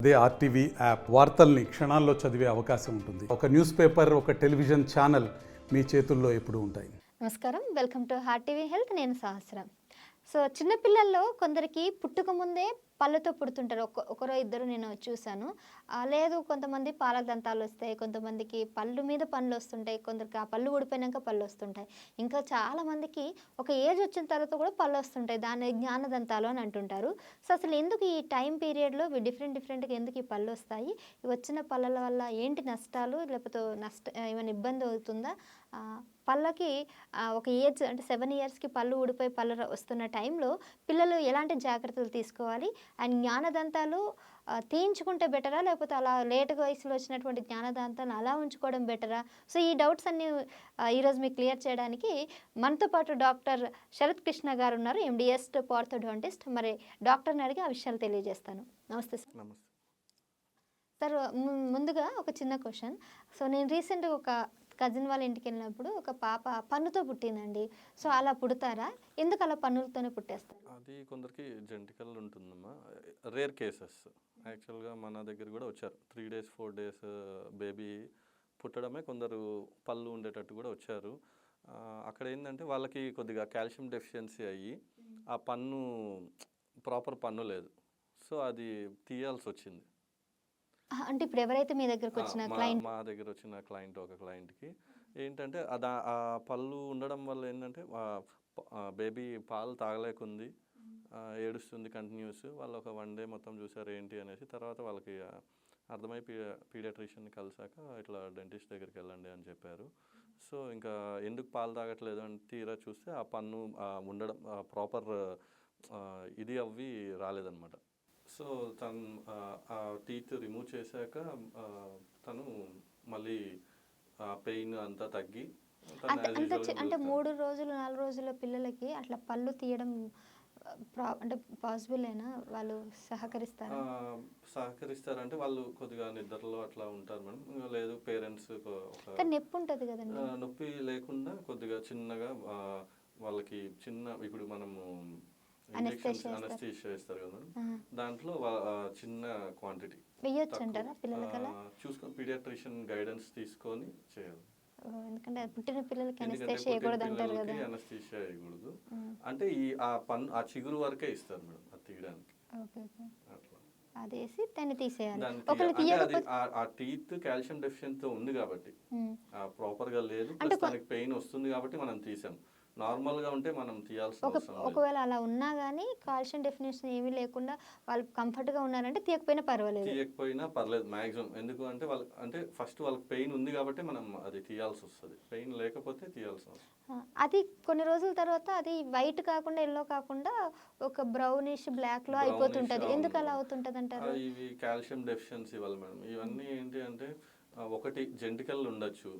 అదే RTV app వార్తల్ని క్షణాల్లో చదివే అవకాశం ఉంటుంది. ఒక న్యూస్ పేపర్, ఒక టెలివిజన్ ఛానల్ మీ చేతుల్లో ఎప్పుడూ ఉంటాయి. నమస్కారం, వెల్కమ్ టు హార్టీవీ హెల్త్. నేను సహస్రం. సో చిన్నపిల్లల్లో కొందరికి పుట్టుక ముందే పళ్ళతో పుడుతుంటారు. ఒకరో ఇద్దరు నేను చూశాను. లేదు, కొంతమంది పాల దంతాలు వస్తాయి, కొంతమందికి పళ్ళు మీద పళ్ళు వస్తుంటాయి, కొందరికి ఆ పళ్ళు ఊడిపోయాక పళ్ళు వస్తుంటాయి, ఇంకా చాలామందికి ఒక ఏజ్ వచ్చిన తర్వాత కూడా పళ్ళు వస్తుంటాయి. దాన్ని జ్ఞానదంతాలు అని అంటుంటారు. సో అసలు ఎందుకు ఈ టైం పీరియడ్లో డిఫరెంట్గా ఎందుకు ఈ పళ్ళు వస్తాయి? ఈ వచ్చిన పళ్ళల వల్ల ఏంటి నష్టాలు, లేకపోతే ఏమైనా ఇబ్బంది అవుతుందా? పళ్ళకి ఒక ఏజ్ అంటే 7 ఇయర్స్కి పళ్ళు ఊడిపోయి పళ్ళు వస్తున్న టైంలో పిల్లలు ఎలాంటి జాగ్రత్తలు తీసుకోవాలి? అండ్ జ్ఞానదంతాలు తీయించుకుంటే బెటరా, లేకపోతే అలా లేట్ వయసులో వచ్చినటువంటి జ్ఞానదంతాలను అలా ఉంచుకోవడం బెటరా? సో ఈ డౌట్స్ అన్నీ ఈరోజు మీకు క్లియర్ చేయడానికి మనతో పాటు డాక్టర్ శరత్ కృష్ణ గారు ఉన్నారు, ఎండిఎస్ ఆర్థోడాంటిస్ట్. మరి డాక్టర్ని అడిగి ఆ విషయాలు తెలియజేస్తాను. నమస్తే సార్. నమస్తే సార్, ముందుగా ఒక చిన్న క్వశ్చన్. సో నేను రీసెంట్గా ఒక కజిన్ వాళ్ళ ఇంటికి వెళ్ళినప్పుడు ఒక పాప పన్నుతో పుట్టిందండి. సో అలా పుడతారా? ఎందుకు అలా పన్నులతోనే పుట్టేస్తారు? అది కొందరికి జెంటికల్ ఉంటుందమ్మా, రేర్ కేసెస్. యాక్చువల్గా మన దగ్గర కూడా వచ్చారు 3 days 4 days బేబీ పుట్టడమే కొందరు పళ్ళు ఉండేటట్టు కూడా వచ్చారు. అక్కడ ఏంటంటే వాళ్ళకి కొద్దిగా కాల్షియం డెఫిషియన్సీ అయ్యి ఆ పన్ను ప్రాపర్ పన్ను లేదు, సో అది తీయాల్సి వచ్చింది. అంటే ఇప్పుడు ఎవరైతే మీ దగ్గరకు వచ్చిన క్లయింట్, మా దగ్గర వచ్చిన ఒక క్లయింట్కి ఏంటంటే ఆ పళ్ళు ఉండడం వల్ల ఏంటంటే బేబీ పాలు తాగలేకుంది, ఏడుస్తుంది కంటిన్యూస్. వాళ్ళు ఒక 1 day మొత్తం చూసారు ఏంటి అనేసి. తర్వాత వాళ్ళకి అర్థమై పీడియాట్రిషియన్ని కలిసాక ఇట్లా డెంటిస్ట్ దగ్గరికి వెళ్ళండి అని చెప్పారు. సో ఇంకా ఎందుకు పాలు తాగట్లేదు అని తీరా చూస్తే ఆ పన్ను ఉండడం ప్రాపర్ ఇది అవి రాలేదన్నమాట. సో తను ఆ టీత్ రిమూవ్ చేశాక తను మళ్ళీ పెయిన్ అంతా తగ్గి అంటే 3 రోజులు 4 రోజుల పిల్లలకి అట్లా పళ్ళు తీయడం అంటే పాసిబుల్ అయినా? వాళ్ళు సహకరిస్తారంటే వాళ్ళు కొద్దిగా నిద్రలో అట్లా ఉంటారు మేడం. లేదు పేరెంట్స్ నొప్పి ఉంటుంది కదండి. నొప్పి లేకుండా కొద్దిగా చిన్నగా వాళ్ళకి ఇప్పుడు మనము అనస్థీషియా ఇస్తారు కదా, దాంట్లో చిన్న క్వాంటిటీ చూసుకొని పీడియాట్రిషియన్ గైడెన్స్ తీసుకొని చేయాలి. ఎందుకంటే పుట్టిన పిల్లలకి అనస్థీషియా వేయకూడదు అంటారు కదా. అనస్థీషియా వేయకూడదు అంటే ఆ చిగురు వరకే ఇస్తారు మేడం అది తీయడానికి. అదేసి దాన్ని తీసేయాలి. ఆ టీత్ కాల్షియం డెఫిషియన్సీ ఉంది కాబట్టి ప్రాపర్ గా లేదు, దానికి పెయిన్ వస్తుంది కాబట్టి మనం తీసాం. నార్మల్ గా ఉంటే మనం తీయాల్సిన అవసరం లేదు. ఒకవేళ అలా ఉన్నా కానీ కాల్షియం డెఫినేషన్ ఏమీ లేకుండా వాళ్ళు కంఫర్ట్ గా ఉన్నారంటే తీయకపోయినా పర్లేదు మాక్సిమం. ఎందుకు అంటే అంటే ఫస్ట్ వాళ్ళకి పెయిన్ ఉంది కాబట్టి మనం అది తీయాల్సి వస్తుంది. పెయిన్ లేకపోతే తీయాల్సిన అవసరం. అది కొన్ని రోజుల తర్వాత అది వైట్ కాకుండా ఎల్లో కాకుండా ఒక బ్రౌనిష్ బ్లాక్ లో అయిపోతుంటది. ఎందుకు అలా అవుతుంటది అంటారు? ఇవి కాల్షియం డెఫిషియన్సీ వల్ల మేడం. ఇవన్నీ ఏంటి అంటే ఒకటి జెంటికల్ ఉండొచ్చు,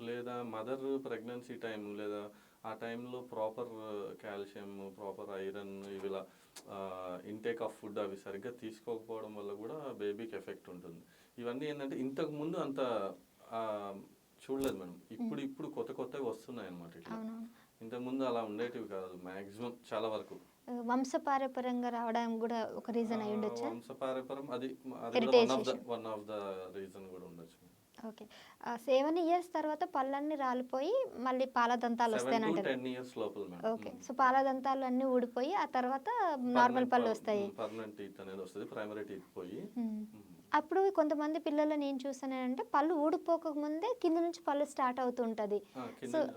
లేదా మదర్ ప్రెగ్నెన్సీ టైం లేదా ఆ టైంలో ప్రాపర్ కాల్షియం, ప్రాపర్ ఐరన్, ఇవిలా ఇంటేక్ ఆఫ్ ఫుడ్ అవి సరిగ్గా తీసుకోకపోవడం వల్ల కూడా బేబీకి ఎఫెక్ట్ ఉంటుంది. ఇవన్నీ ఏంటంటే ఇంతకు ముందు అంత చూడలేదు మేడం. ఇప్పుడు కొత్తగా వస్తున్నాయి అన్నమాట. ఇట్లా ఇంతకుముందు అలా ఉండేటివి కాదు మ్యాక్సిమం చాలా వరకు. వంశపారంపర్యంగా రావడం కూడా ఒక రీజన్ అయి ఉండొచ్చు. వంశపారంపర్యం అది వన్ ఆఫ్ ద రీజన్ కూడా ఉండొచ్చు. ఓకే. 7 years తర్వాత పళ్ళన్నీ రాలిపోయి మళ్ళీ పాలదంతాలు వస్తాయని అంటారు. 10 years లోపల మేడం. ఓకే. సో పాలదంతాలు అన్నీ ఊడిపోయి ఆ తర్వాత నార్మల్ పళ్ళు వస్తాయి. పర్మనెంట్ టీత్ అనేది వస్తుంది, ప్రైమరీ టీత్ పోయి. అప్పుడు కొంతమంది పిల్లలు నేను చూసానంటే పళ్ళు ఊడిపోక ముందే కింద నుంచి పళ్ళు స్టార్ట్ అవుతుంటది.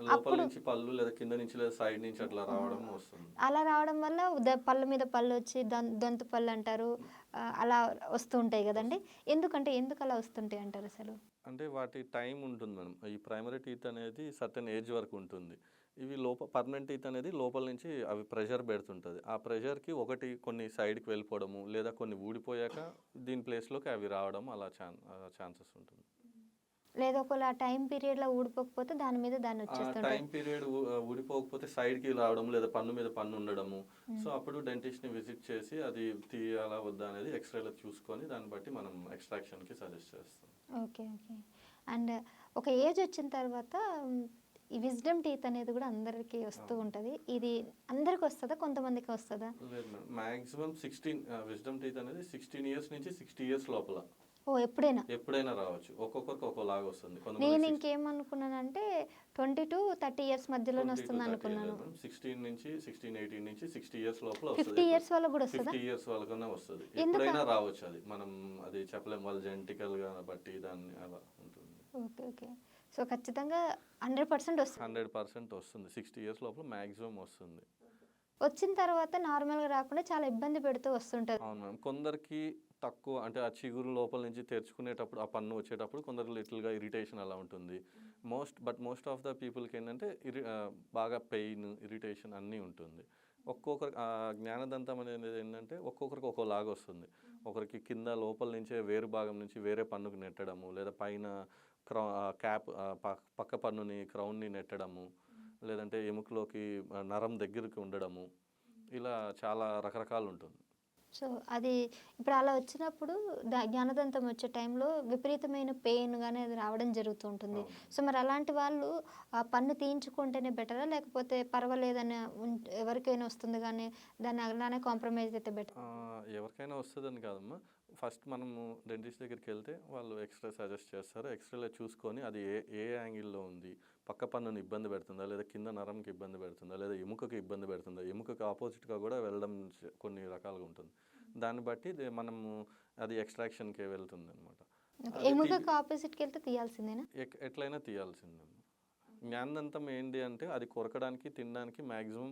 లోపల నుంచి పళ్ళు లేదా కింద నుంచి లేదా సైడ్ నుంచి అట్లా రావడం వస్తుంది. అలా రావడం వల్ల పళ్ళ మీద పళ్ళు వచ్చి దొంతు పళ్ళు అంటారు, అలా వస్తూ ఉంటాయి కదండి. ఎందుకు అలా వస్తుంటాయి అంటారు అసలు? అంటే వాటి టైం ఉంటుంది మేడం. ఈ ప్రైమరీ టీత్ అనేది సర్టెన్ ఏజ్ వరకు ఉంటుంది. ఇవి పర్మనెంట్ టీత్ అనేది లోపల నుంచి అవి ప్రెషర్ పెడుతుంటుంది. ఆ ప్రెషర్కి కొన్ని సైడ్కి వెళ్ళిపోవడము, లేదా కొన్ని ఊడిపోయాక దీని ప్లేస్లోకి అవి రావడం అలా ఛాన్సెస్ ఉంటుంది. లేదా ఒకవేళ టైం పీరియడ్లో ఊడిపోకపోతే దాని మీద దాన్ని వచ్చేస్తుంది. టైం పీరియడ్ ఊడిపోకపోతే సైడ్కి రావడం, లేదా పన్ను మీద పన్ను ఉండడము. సో అప్పుడు డెంటిస్ట్ని విజిట్ చేసి అది తీయాలా వద్దా అనేది ఎక్స్రేలో చూసుకొని దాన్ని బట్టి మనం ఎక్స్ట్రాక్షన్కి సజెస్ట్ చేస్తాం. ఓకే. అండ్ ఒక ఏజ్ వచ్చిన తర్వాత ఈ విజ్డమ్ టీత్ అనేది కూడా అందరికీ వస్తూ ఉంటుంది. ఇది అందరికి వస్తుందా, కొంతమందికి వస్తుందా? లేదు మేడం, మ్యాక్సిమం 16 విజ్డమ్ టీత్ అనేది 16 ఇయర్స్ నుంచి 60 ఇయర్స్ లోపల ఓ ఎప్పుడైనా? ఎప్పుడైనా రావచ్చు. ఒక్కొక్కరికి ఒక్కోలాగా వస్తుంది. నేను కొంతమంది ఇంకేమనుకున్నానంటే 20 to 30 ఇయర్స్ మధ్యలోనే వస్తుంది అనుకున్నాను. 16 నుంచి 16, 18 నుంచి 60 ఇయర్స్ లోపల 50 వస్తుంది. ఇయర్స్ వాళ్ళకు కూడా వస్తుందా? 50 ఇయర్స్ వాళ్ళకన్నా వస్తుంది. ఎందుకు? ఎప్పుడైనా రావచ్చు. అది మనం అది చెప్పలేం, వాళ్ళు జెనెటికల్ గా బట్టి దాన్ని అలా ఉంటుంది. Okay okay. సో ఖచ్చితంగా 100% వస్తుంది. 100% వస్తుంది. 60 ఇయర్స్ లోపల మ్యాక్సిమం వస్తుంది. వచ్చిన తర్వాత నార్మల్గా రాకుండా చాలా ఇబ్బంది పెడుతూ వస్తుంటుంది. అవును మేడం. కొందరికి తక్కువ అంటే ఆ చిగురు లోపల నుంచి తెరుచుకునేటప్పుడు ఆ పన్ను వచ్చేటప్పుడు కొందరు లిటిల్గా ఇరిటేషన్ అలా ఉంటుంది. మోస్ట్ ఆఫ్ ద పీపుల్కి ఏంటంటే బాగా పెయిన్, ఇరిటేషన్ అన్నీ ఉంటుంది. ఒక్కొక్కరికి జ్ఞానదంతం అనేది ఏంటంటే ఒక్కొక్కరికి ఒక్కోలాగా వస్తుంది. ఒకరికి కింద లోపల నుంచే వేరు భాగం నుంచి వేరే పన్నుకు నెట్టడము, లేదా పైన క్యాప్ పక్క పన్నుని క్రౌన్ని నెట్టడము, లేదంటే ఎముకలోకి నరం దగ్గరికి ఉండడము, ఇలా చాలా రకరకాలు ఉంటుంది. సో అది ఇప్పుడు అలా వచ్చినప్పుడు జ్ఞానదంతం వచ్చే టైంలో విపరీతమైన పెయిన్ కానీ అది రావడం జరుగుతూ ఉంటుంది. సో మరి అలాంటి వాళ్ళు ఆ పన్ను తీయించుకుంటేనే బెటరా, లేకపోతే పర్వాలేదని ఎవరికైనా వస్తుంది కానీ దాన్ని అలానే కాంప్రమైజ్ అయితే బెటర్? ఎవరికైనా వస్తుందని కాదమ్మా. ఫస్ట్ మనము డెంటిస్ట్ దగ్గరికి వెళ్తే వాళ్ళు ఎక్స్రే సజెస్ట్ చేస్తారు. ఎక్స్రేలో చూసుకొని అది ఏ యాంగిల్లో ఉంది, పక్క పన్నుని ఇబ్బంది పెడుతుందా, లేదా కింద నరంకి ఇబ్బంది పెడుతుందా, లేదా ఎముకకి ఇబ్బంది పెడుతుందా, ఎముకకి ఆపోజిట్గా కూడా వెళ్ళడం కొన్ని రకాలుగా ఉంటుంది. దాన్ని బట్టి మనము అది ఎక్స్ట్రాక్షన్కే వెళ్తుంది అనమాట. ఎముకకి ఆపోజిట్కి వెళ్తే తీయాల్సిందేనా? ఎట్లయినా తీయాల్సిందే. జ్ఞానదంతం ఏంటి అంటే అది కొరకడానికి, తినడానికి మ్యాక్సిమం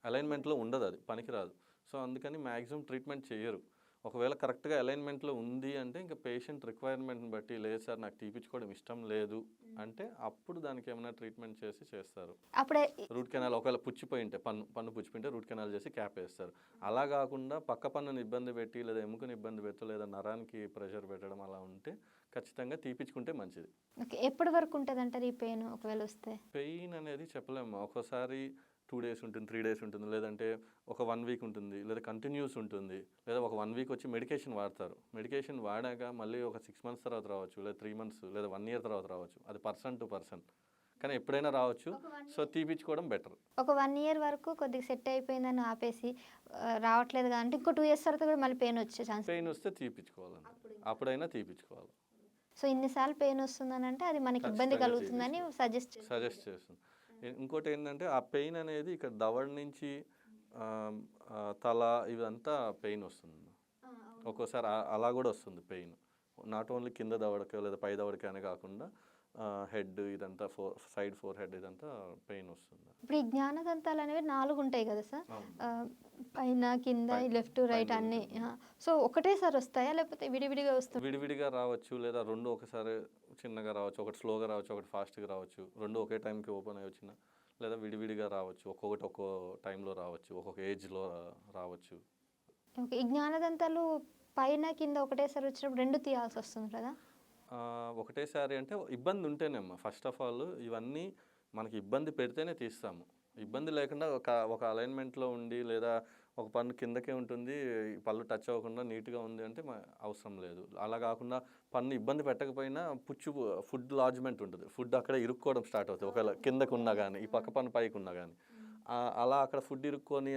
అలైన్మెంట్లో ఉండదు, అది పనికిరాదు. సో అందుకని మ్యాక్సిమం ట్రీట్మెంట్ చేయరు. ఒకవేళ కరెక్ట్గా అలైన్మెంట్లో ఉంది అంటే ఇంకా పేషెంట్ రిక్వైర్మెంట్ని బట్టి, లేదు సార్ నాకు తీపించుకోవడం ఇష్టం లేదు అంటే అప్పుడు దానికి ఏమైనా ట్రీట్మెంట్ చేస్తారు. అప్పుడే రూట్ కెనాల్ ఒకవేళ పుచ్చిపోయి ఉంటే పన్ను పుచ్చిపోయింటే రూట్ కెనాల్ చేసి క్యాప్ వేస్తారు. అలా కాకుండా పక్క పన్నుని ఇబ్బంది పెట్టి, లేదా ఎముకని ఇబ్బంది పెట్టు, లేదా నరానికి ప్రెషర్ పెట్టడం అలా ఉంటే ఖచ్చితంగా తీపించుకుంటే మంచిది. ఓకే. ఎప్పటి వరకు ఉంటుంది అంటారు ఈ పెయిన్ ఒకవేళ వస్తే? పెయిన్ అనేది చెప్పలేము. ఒక్కోసారి 2 days ఉంటుంది, 3 days ఉంటుంది, లేదంటే ఒక 1 week ఉంటుంది, లేదా కంటిన్యూస్ ఉంటుంది, లేదా ఒక 1 week వచ్చి మెడికేషన్ వాడతారు. మెడికేషన్ వాడాక మళ్ళీ ఒక 6 months తర్వాత రావచ్చు, లేదా 3 months, లేదా 1 year తర్వాత రావచ్చు. అది పర్సన్ టు పర్సన్, కానీ ఎప్పుడైనా రావచ్చు. సో తీపించుకోవడం బెటర్. ఒక 1 year వరకు కొద్దిగా సెట్ అయిపోయిందని ఆపేసి రావట్లేదు అంటే ఇంకో 2 years తర్వాత కూడా మళ్ళీ పెయిన్ వచ్చే ఛాన్స్? పెయిన్ వస్తే తీపించుకోవాలండి, అప్పుడైనా తీపించుకోవాలి. సో ఇన్నిసార్లు పెయిన్ వస్తుందని అంటే అది మనకి ఇబ్బంది కలుగుతుందని సజెస్ట్ చేస్తుంది. ఇంకోటి ఏంటంటే ఆ పెయిన్ అనేది ఇక్కడ దవడ నుంచి తల ఇదంతా పెయిన్ వస్తుంది. ఒక్కోసారి అలా కూడా వస్తుంది పెయిన్. నాట్ ఓన్లీ కింద దవడకి లేదా పై దవడకి అని కాకుండా హెడ్ ఇదంతా సైడ్ 4 head ఇదంతా పెయిన్ వస్తుంది. ఇప్పుడు ఈ జ్ఞానదంతాలు అనేవి 4 ఉంటాయి కదా సార్, పైన కింద లెఫ్ట్ రైట్ అన్నీ. సో ఒకటేసారి వస్తాయా లేకపోతే విడివిడిగా వస్తాయి? విడివిడిగా రావచ్చు, లేదా 2 ఒకసారి చిన్నగా రావచ్చు, ఒకటి స్లోగా రావచ్చు, ఒకటి ఫాస్ట్గా రావచ్చు, 2 ఒకే టైంకి ఓపెన్ అయ్యి వచ్చిన, లేదా విడివిడిగా రావచ్చు, ఒక్కొక్కటి ఒక్కో టైంలో రావచ్చు, ఒక్కొక్క ఏజ్లో రావచ్చు. ఓకే. ఈ జ్ఞానదంతాలు పైన కింద ఒకటేసారి వచ్చినప్పుడు 2 తీయాల్సి వస్తుంది కదా? ఒకటేసారి అంటే ఇబ్బంది ఉంటేనేమ్మా. ఫస్ట్ ఆఫ్ ఆల్ ఇవన్నీ మనకి ఇబ్బంది పెడితేనే తీస్తాము. ఇబ్బంది లేకుండా ఒక అలైన్మెంట్లో ఉండి, లేదా ఒక పన్ను కిందకే ఉంటుంది, పళ్ళు టచ్ అవ్వకుండా నీట్గా ఉంది అంటే అవసరం లేదు. అలా కాకుండా పన్ను ఇబ్బంది పెట్టకపోయినా ఫుడ్ లాడ్జ్మెంట్ ఉంటుంది, ఫుడ్ అక్కడ ఇరుక్కోవడం స్టార్ట్ అవుతుంది. ఒకవేళ కిందకు ఉన్నా కానీ, ఈ పక్క పన్ను పైకి ఉన్నా కానీ అలా అక్కడ ఫుడ్ ఇరుక్కొని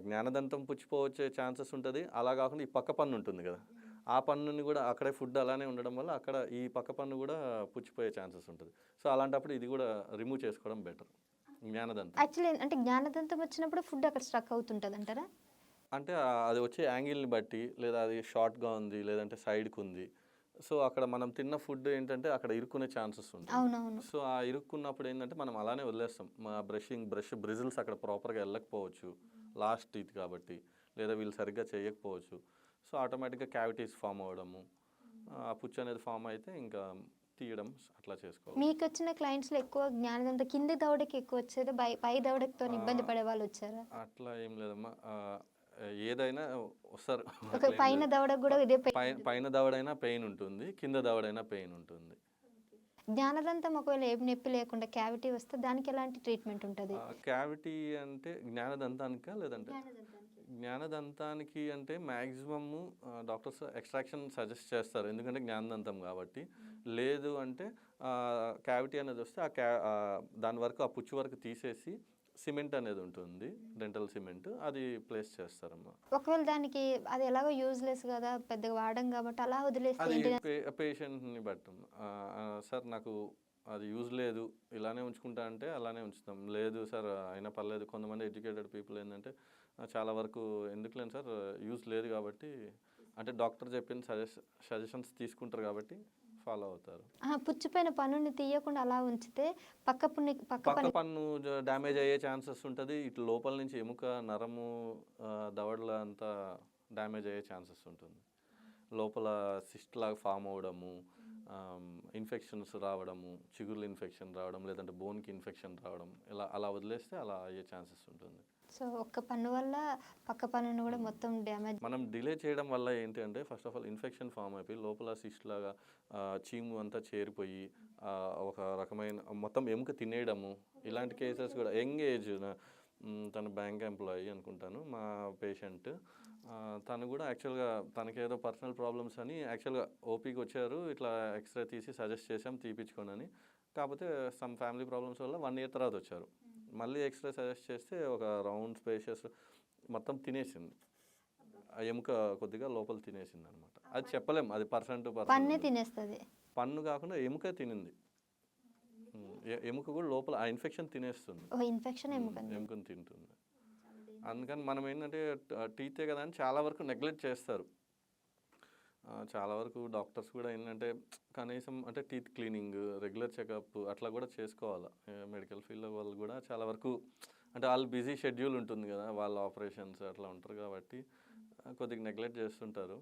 జ్ఞానదంతం పుచ్చిపోవచ్చే ఛాన్సెస్ ఉంటుంది. అలా కాకుండా ఈ పక్క పన్ను ఉంటుంది కదా, ఆ పన్నుని కూడా అక్కడే ఫుడ్ అలానే ఉండడం వల్ల అక్కడ ఈ పక్క పన్ను కూడా పుచ్చిపోయే ఛాన్సెస్ ఉంటుంది. సో అలాంటప్పుడు ఇది కూడా రిమూవ్ చేసుకోవడం బెటర్. జ్ఞానదంతం యాక్చువల్లీ అంటే జ్ఞానదంతం వచ్చినప్పుడు ఫుడ్ అక్కడ స్ట్రక్ అవుతుంటుంది అంటారా? అంటే అది వచ్చే యాంగిల్ని బట్టి, లేదా అది షార్ట్గా ఉంది, లేదంటే సైడ్కి ఉంది, సో అక్కడ మనం తిన్న ఫుడ్ ఏంటంటే అక్కడ ఇరుక్కునే ఛాన్సెస్ ఉంటాయి. అవునవును. సో ఆ ఇరుక్కున్నప్పుడు ఏంటంటే మనం అలానే వదిలేస్తాం. మా బ్రష్ బ్రిజిల్స్ అక్కడ ప్రాపర్గా వెళ్ళకపోవచ్చు, లాస్ట్ టీత్ కాబట్టి, లేదా వీళ్ళు సరిగ్గా చేయకపోవచ్చు. సో ఆటోమేటిక్గా క్యావిటీస్ ఫామ్ అవ్వడము, ఆ పుచ్చు అనేది ఫామ్ అయితే ఇంకా తీయడం అట్లా చేసుకోవాలి. మీకు వచ్చిన క్లయింట్స్లో ఎక్కువ జ్ఞానదంతం కింది దవడకి ఎక్కువ వచ్చేది, పై దవడతో ఇబ్బంది పడే వాళ్ళు వచ్చారా? అట్లా ఏం లేదమ్మా, ఏదైనా వస్తారు. పైన దవడకు కూడా ఇదే పైన దవడైనా పెయిన్ ఉంటుంది, కింద దవడైనా పెయిన్ ఉంటుంది. జ్ఞానదంతం ఒకవేళ ఏం నొప్పి లేకుండా క్యావిటీ వస్తే దానికి ఎలాంటి ట్రీట్మెంట్ ఉంటుంది? క్యావిటీ అంటే జ్ఞానదంతానికా లేదంటే జ్ఞానదంతానికి అంటే మ్యాక్సిమమ్ డాక్టర్స్ ఎక్స్ట్రాక్షన్ సజెస్ట్ చేస్తారు, ఎందుకంటే జ్ఞానదంతం కాబట్టి. లేదు అంటే క్యావిటీ అనేది వస్తే దాని వరకు ఆ పుచ్చు వరకు తీసేసి సిమెంట్ అనేది ఉంటుంది, డెంటల్ సిమెంట్, అది ప్లేస్ చేస్తారమ్మా. ఒకవేళ దానికి అది ఎలాగో యూజ్లెస్ కదా, పెద్దగా వాడడం కాబట్టి అలా వదిలేస్తే అది ఏంటి? పేషెంట్ని బట్టి సార్ నాకు అది యూజ్ లేదు ఇలానే ఉంచుకుంటా అంటే అలానే ఉంచుతాం. లేదు సార్ అయినా పర్లేదు. కొంతమంది ఎడ్యుకేటెడ్ పీపుల్ ఏంటంటే చాలా వరకు ఎందుకులేను సార్ యూజ్ లేదు కాబట్టి అంటే డాక్టర్ చెప్పిన సజెషన్స్ తీసుకుంటారు కాబట్టి ఫాలో అవుతారు. పుచ్చిపోయిన పన్నుని తీయకుండా అలా ఉంచితే పక్క పన్ను డ్యామేజ్ అయ్యే ఛాన్సెస్ ఉంటుంది. ఇటు లోపల నుంచి ఎముక నరము దవడల అంతా డ్యామేజ్ అయ్యే ఛాన్సెస్ ఉంటుంది. లోపల సిస్ట్ లాగా ఫామ్ అవ్వడము, ఇన్ఫెక్షన్స్ రావడము, చిగుర్ల ఇన్ఫెక్షన్ రావడం, లేదంటే బోన్కి ఇన్ఫెక్షన్ రావడం, అలా వదిలేస్తే అలా అయ్యే ఛాన్సెస్ ఉంటుంది. సో ఒక్క పన్ను వల్ల పక్క పన్నును కూడా మొత్తం డ్యామేజ్. మనం డిలే చేయడం వల్ల ఏంటి అంటే first of all infection form అయిపోయి లోపల సిస్ట్ లాగా చీము అంతా చేరిపోయి ఒక రకమైన మొత్తం ఎముక తినేయడము, ఇలాంటి కేసెస్ కూడా. యంగ్ ఏజ్, తను బ్యాంక్ ఎంప్లాయీ అనుకుంటాను మా పేషెంట్. తను కూడా యాక్చువల్గా తనకేదో పర్సనల్ ప్రాబ్లమ్స్ అని యాక్చువల్గా ఓపీకి వచ్చారు, ఇట్లా ఎక్స్రే తీసి సజెస్ట్ చేసాం తీపించుకోండి అని. కాకపోతే సమ్ ఫ్యామిలీ ప్రాబ్లమ్స్ వల్ల 1 year తర్వాత వచ్చారు. మళ్ళీ ఎక్స్రే సజెస్ట్ చేస్తే ఒక రౌండ్ స్పేషియస్ మొత్తం తినేసింది, ఆ ఎముక కొద్దిగా లోపల తినేసింది అనమాట. అది చెప్పలేం, అది పర్సన్ టు పన్నే తినేస్తుంది. పన్ను కాకుండా ఎముక తినింది, ఎముక కూడా లోపల ఆ ఇన్ఫెక్షన్ తినేస్తుంది, ఎముకను తింటుంది. అందుకని మనం ఏంటంటే టీతే కదా అని చాలా వరకు నెగ్లెక్ట్ చేస్తారు. చాలా వరకు డాక్టర్స్ కూడా ఏంటంటే కనీసం అంటే టీత్ క్లీనింగ్, రెగ్యులర్ చెకప్ అట్లా కూడా చేసుకోవాలి. మెడికల్ ఫీల్డ్ వాళ్ళు కూడా చాలా వరకు అంటే వాళ్ళు బిజీ షెడ్యూల్ ఉంటుంది కదా, వాళ్ళ ఆపరేషన్స్ అట్లా ఉంటారు కాబట్టి కొద్దిగా నెగ్లెక్ట్ చేస్తుంటారు.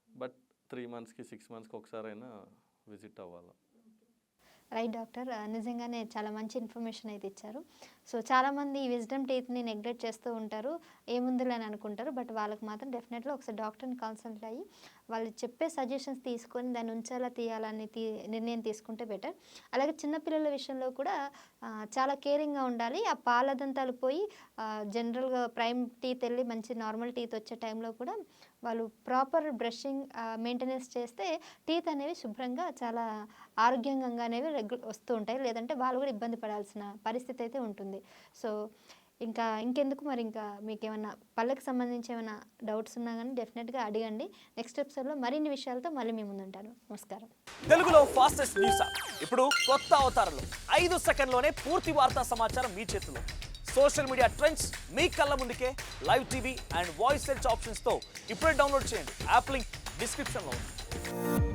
బట్ 3 monthsకి 6 monthsకి ఒకసారైనా విజిట్ అవ్వాలి. రైట్ డాక్టర్, నిజంగానే చాలా మంచి ఇన్ఫర్మేషన్ అయితే ఇచ్చారు. సో చాలామంది ఈ విజ్డమ్ టీత్ని నెగ్లెక్ట్ చేస్తూ ఉంటారు, ఏముందిలే అని అనుకుంటారు. బట్ వాళ్ళకి మాత్రం డెఫినెట్గా ఒకసారి డాక్టర్ని కన్సల్ట్ అయ్యి వాళ్ళు చెప్పే సజెషన్స్ తీసుకొని దాన్ని ఉంచాలా తీయాలని నిర్ణయం తీసుకుంటే బెటర్. అలాగే చిన్నపిల్లల విషయంలో కూడా చాలా కేరింగ్గా ఉండాలి. ఆ పాలదంతాలు పోయి జనరల్గా ప్రైమ్ టీత్ వెళ్ళి మంచి నార్మల్ టీత్ వచ్చే టైంలో కూడా వాళ్ళు ప్రాపర్ బ్రషింగ్ మెయింటెనెన్స్ చేస్తే టీత్ అనేవి శుభ్రంగా చాలా ఆరోగ్యంగా అనేవి వస్తూ ఉంటాయి. లేదంటే వాళ్ళు కూడా ఇబ్బంది పడాల్సిన పరిస్థితి అయితే ఉంటుంది. సో ఇంకెందుకు మరి, ఇంకా మీకు ఏమైనా పళ్ళకి సంబంధించి ఏమైనా డౌట్స్ ఉన్నా కానీ డెఫినెట్గా అడగండి. నెక్స్ట్ ఎపిసోడ్లో మరిన్ని విషయాలతో మళ్ళీ మీ ముందు ఉంటాను. నమస్కారం. తెలుగులో ఫాస్టెస్ట్ న్యూస్ ఇప్పుడు కొత్త అవతారంలో 5 సెకండ్లోనే పూర్తి వార్తా సమాచారం మీ చేతిలో. సోషల్ మీడియా ట్రెండ్స్ మీ కళ్ళ ముందుకే live TV and voice search ఆప్షన్స్తో ఇప్పుడే డౌన్లోడ్ చేయండి. యాప్ లింక్ డిస్క్రిప్షన్లో ఉంది.